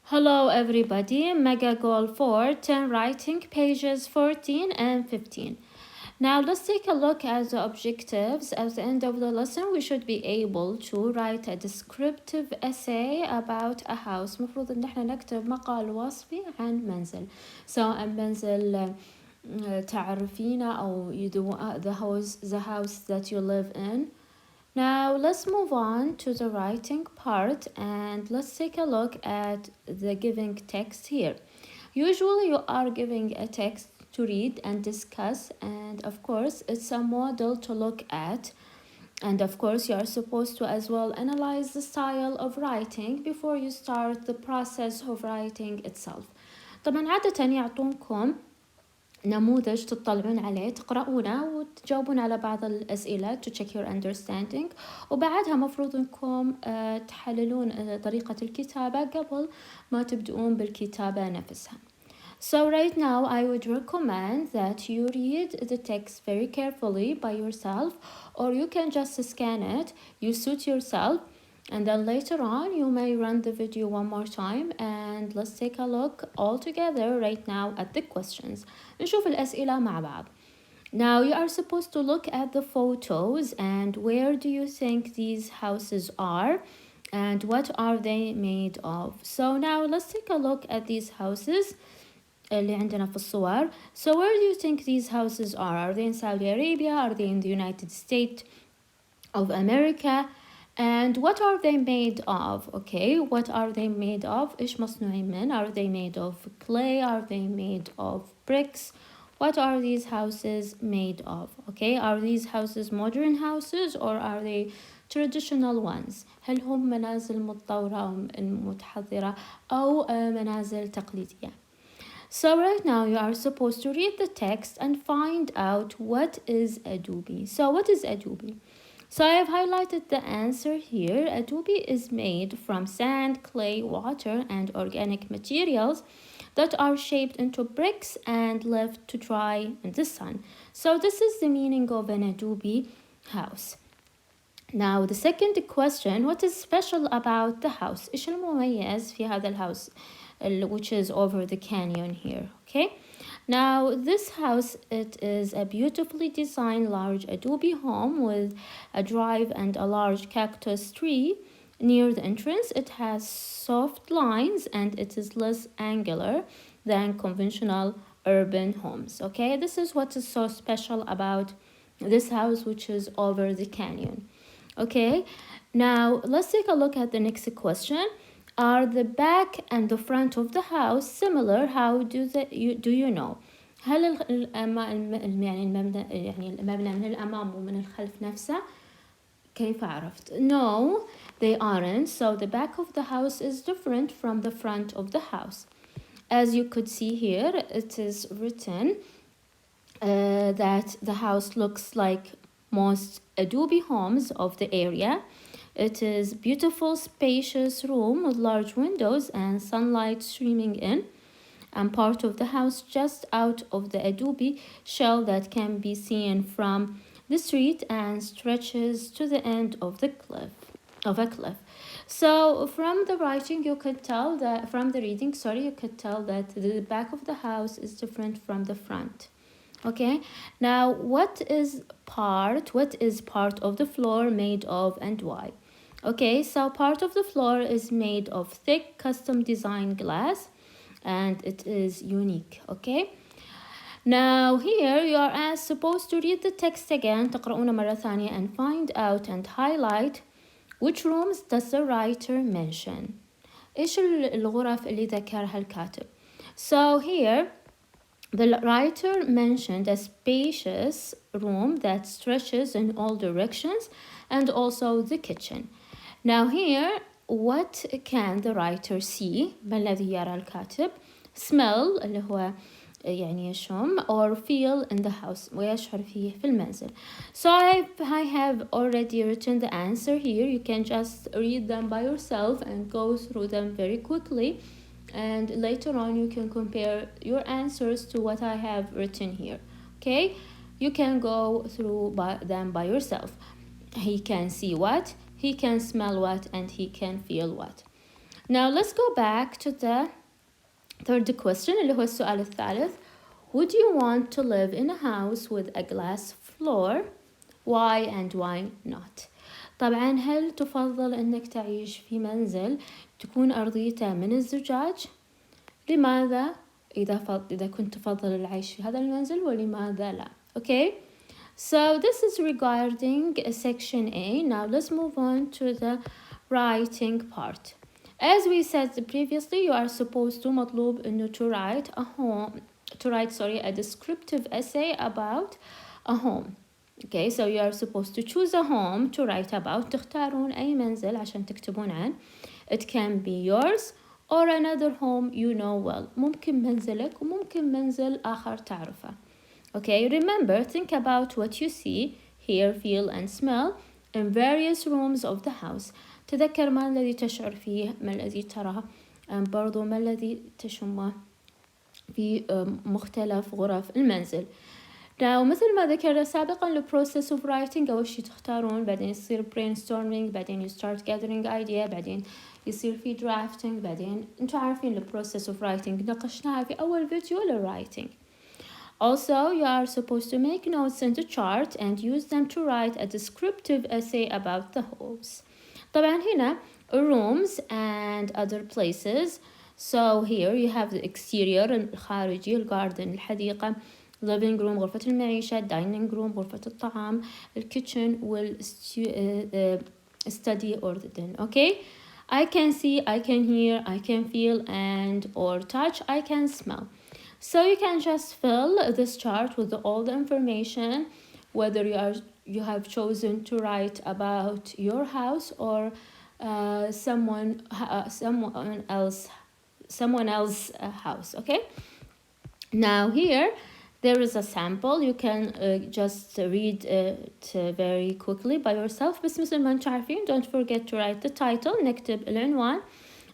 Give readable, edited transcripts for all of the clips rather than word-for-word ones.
Hello everybody, mega goal 4, 10 writing pages 14 and 15. Now let's take a look at the objectives. At the end of the lesson we should be able to write a descriptive essay about a house. مفروض ان احنا نكتب مقال وصفي عن منزل، سواء منزل تعرفينه أو the house that you live in. Now let's move on to the writing part and let's take a look at the giving text here. Usually you are giving a text to read and discuss, and of course it's a model to look at, and of course you are supposed to as well analyze the style of writing before you start the process of writing itself. طبعا عادة يعطونكم نموذج تطلعون عليه تقرؤونه وتجاوبون على بعض الأسئلة to check your understanding، وبعدها مفروض انكم تحللون طريقة الكتابة قبل ما تبدؤون بالكتابة نفسها. So right now I would recommend that you read the text very carefully by yourself, or you can just scan it, you suit yourself, and then later on you may run the video one more time and let's take a look all together right now at the questions. نشوف الأسئلة مع بعض. Now you are supposed to look at the photos and where do you think these houses are and what are they made of. So now let's take a look at these houses اللي عندنا في الصور. So where do you think these houses are? Are they in Saudi Arabia? Are they in the United States of America? And what are they made of? Okay, what are they made of? إيش مصنوعين من? Are they made of clay? Are they made of bricks? What are these houses made of? Okay, are these houses modern houses or are they traditional ones? هل هم منازل متطورة متحضرة أو منازل تقليدية؟ So right now you are supposed to read the text and find out what is Adobe. So what is Adobe? So I have highlighted the answer here. Adobe is made from sand, clay, water, and organic materials that are shaped into bricks and left to dry in the sun. So this is the meaning of an Adobe house. Now the second question, what is special about the house? إيش المميز في هذا الhouse which is over the canyon here, okay? Now this house, it is a beautifully designed large adobe home with a drive and a large cactus tree near the entrance. It has soft lines and it is less angular than conventional urban homes. Okay, this is what is so special about this house which is over the canyon. Okay, now let's take a look at the next question. Are the back and the front of the house similar? How do you know? هل المبنى من الأمام ومن الخلف نفسه؟ كيف عرفت؟ No, they aren't. So the back of the house is different from the front of the house. As you could see here, it is written that the house looks like most adobe homes of the area. It is beautiful, spacious room with large windows and sunlight streaming in, and part of the house just out of the adobe shell that can be seen from the street and stretches to the end of a cliff. So from the writing you could tell that, from the reading, you could tell that the back of the house is different from the front. Okay, now what is part of the floor made of and why? Okay, so part of the floor is made of thick custom designed glass and it is unique. Okay, now here you are supposed to read the text again تقرؤونه مرة ثانية and find out and highlight which rooms does the writer mention. إيش الغرف اللي ذكرها الكاتب. So here the writer mentioned a spacious room that stretches in all directions and also the kitchen. Now here, what can the writer see? ما الذي يرى الكاتب? Smell اللي هو يعني يشم, or feel in the house ويشعر فيه في المنزل. So I have already written the answer here. You can just read them by yourself and go through them very quickly. And later on you can compare your answers to what I have written here. Okay, you can go through them by yourself. He can see what, he can smell what, and he can feel what. Now let's go back to the third question اللي هو السؤال الثالث. Would you want to live in a house with a glass floor? Why and why not? طبعا هل تفضل أنك تعيش في منزل تكون أرضيته من الزجاج؟ لماذا؟ إذا كنت تفضل العيش في هذا المنزل ولماذا لا؟ Okay, so this is regarding section A. Now let's move on to the writing part. As we said previously, you are supposed to مطلوب إنه to write a descriptive essay about a home. Okay, so you are supposed to choose a home to write about. تختارون أي منزل عشان تكتبون عنه. It can be yours or another home you know well. ممكن منزلك وممكن منزل آخر تعرفه. Okay, remember, think about what you see, hear, feel and smell in various rooms of the house. تذكر ما الذي تشعر فيه، ما الذي تراه، برضو ما الذي تشمه في مختلف غرف المنزل. Now مثل ما ذكرنا سابقا ال process of writing أول شي تختارون، بعدين يصير brainstorming، بعدين you start gathering idea، بعدين يصير في drafting، بعدين انتوا عارفين ال process of writing ناقشناها في أول فيديو writing. Also, you are supposed to make notes in the chart and use them to write a descriptive essay about the homes. طبعا هنا rooms and other places. So here you have the exterior الخارجي، الجاردن الحديقة، living room غرفة المعيشة، dining room غرفة الطعام، الكيتشن study or the den. Okay, I can see, I can hear, I can feel and or touch, I can smell. So you can just fill this chart with all the information, whether you have chosen to write about your house or someone else house. Okay, now here there is a sample. You can just read it very quickly by yourself. بس مثل ما انتم عارفين, don't forget to write the title, نكتب العنوان,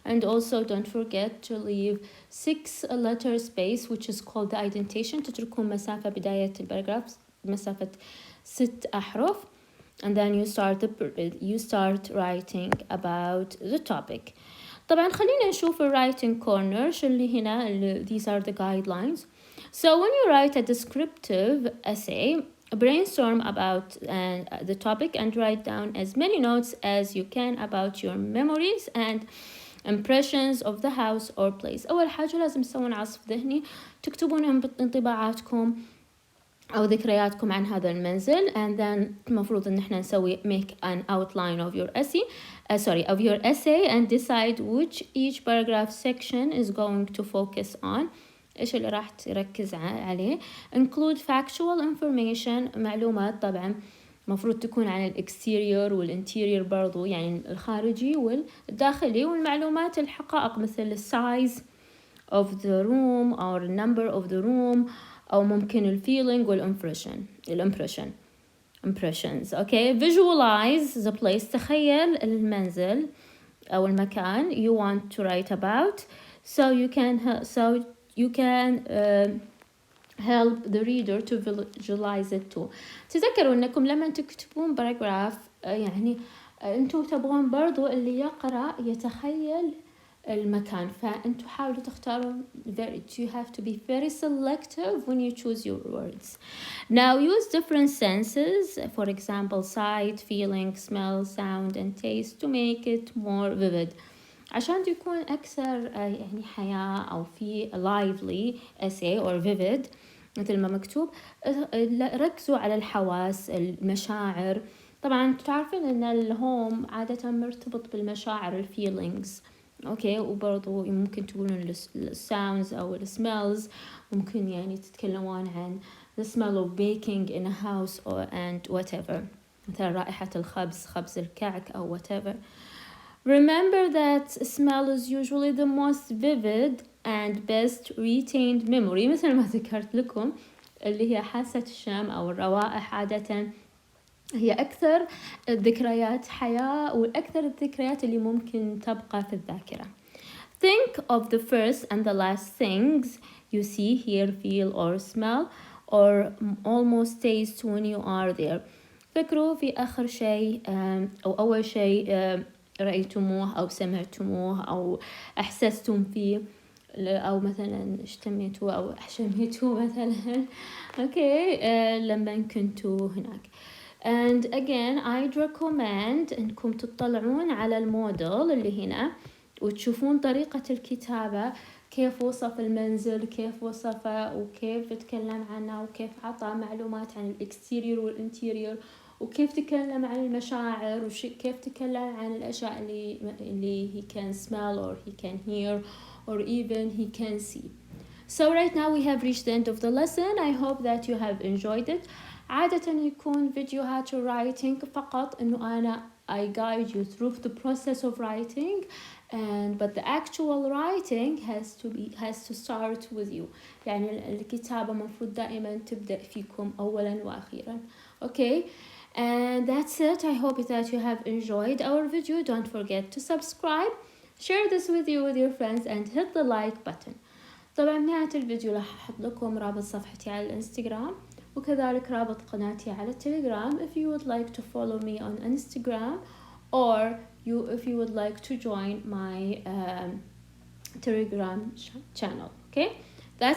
and also don't forget to leave 6 letter space which is called the indentation. تتركون مسافة بداية الباراجراف مسافة 6 أحرف, and then you start writing about the topic. طبعا خلينا نشوف writing corner شو اللي هنا. These are the guidelines. So when you write a descriptive essay, brainstorm about the topic and write down as many notes as you can about your memories and impressions of the house or place. أول حاجة لازم تسوون عصف ذهني تكتبون انطباعاتكم أو ذكرياتكم عن هذا المنزل, and then المفروض إن إحنا نسوي make an outline of your essay and decide which each paragraph section is going to focus on. إيش اللي راح تركز عليه. Include factual information, معلومات طبعا مفروض تكون عن الإكستيريور والإنتيريور برضو, يعني الخارجي والداخلي, والمعلومات الحقائق مثل size of the room or number of the room, أو ممكن الفيلينج impressions. Okay, visualize the place, تخيل المنزل أو المكان you want to write about, so you can help the reader to visualize it too. تذكروا انكم لما تكتبون باراجراف يعني انتوا تبغون برضو اللي يقرأ يتخيل المكان, فانتوا حاولوا تختارون you have to be very selective when you choose your words. Now use different senses, for example sight, feeling, smell, sound and taste to make it more vivid, عشان تكون أكثر يعني حياة أو في lively essay or vivid مثل ما مكتوب. ركزوا على الحواس, المشاعر. طبعا تعرفين أن الهوم عادة مرتبط بالمشاعر feelings. أوكي, وبرضو ممكن تقولون sounds أو smells, ممكن يعني تتكلمون عن the smell of baking in a house and whatever, مثل رائحة الخبز, خبز الكعك أو whatever. Remember that smell is usually the most vivid and best retained memory, مثل ما ذكرت لكم اللي هي حاسة الشم أو الروائح عادة هي أكثر الذكريات حياة والأكثر الذكريات اللي ممكن تبقى في الذاكرة. Think of the first and the last things you see, hear, feel or smell or almost taste when you are there. فكروا في آخر شيء أو أول شيء رأيتموه أو سمعتموه أو أحسستم فيه، أو مثلا اشتميتوه أو شميتوه مثلا أوكي لما كنتوا هناك. and again I'd recommend إنكم تطلعون على الموديل اللي هنا وتشوفون طريقة الكتابة، كيف وصف المنزل، كيف وصفه، وكيف تكلم عنه، وكيف عطى معلومات عن الاكستيريور والانتيريور، وكيف تكلم عن المشاعر، وكيف تكلم عن الأشياء اللي he can smell or he can hear or even he can see. So right now we have reached the end of the lesson. I hope that you have enjoyed it. عادة يكون فيديوهات writing فقط إنه أنا I guide you through the process of writing, but the actual writing has to start with you. يعني الكتابة مفروض دائما تبدأ فيكم أولا وأخيرا. Okay, and that's it. I hope that you have enjoyed our video. Don't forget to subscribe, share this video with your friends, and hit the like button. طبعا نهاية الفيديو راح أحط لكم رابط صفحتي على الانستغرام وكذلك رابط قناتي على التلقرام if you would like to follow me on Instagram or if you would like to join my Telegram channel. Okay.